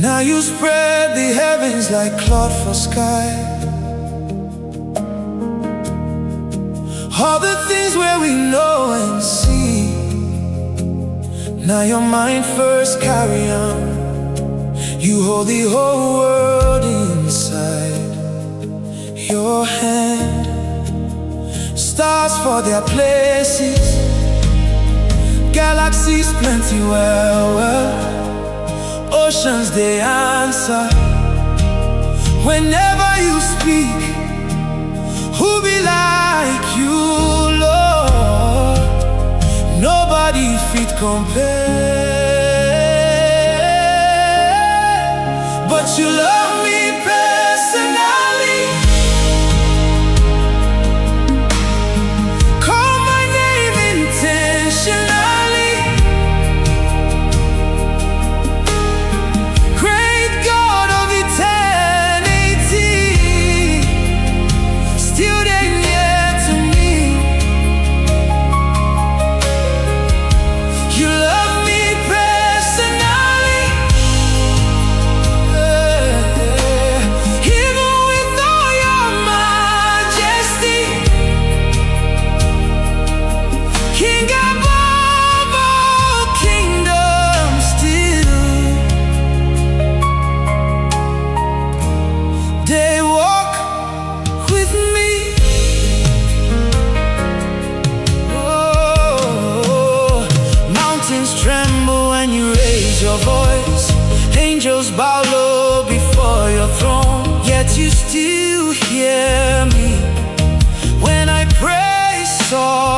Now you spread the heavens like cloth for sky. All the things where we know and see, now your mind first carry on. You hold the whole world inside your hand. Stars for their places, galaxies plenty well. Oceans they answer whenever you speak. Who be like you, Lord? Nobody fit compare. But you love me personally. Call my name intentionally. Great God of eternity, still they near to me. You love me personally. Even with all your majesty, King above all kingdoms still. They walk with me. Oh, mountains tremble when you raise your voice. Angels bow low before your throne. Yet you still hear me when I pray softly.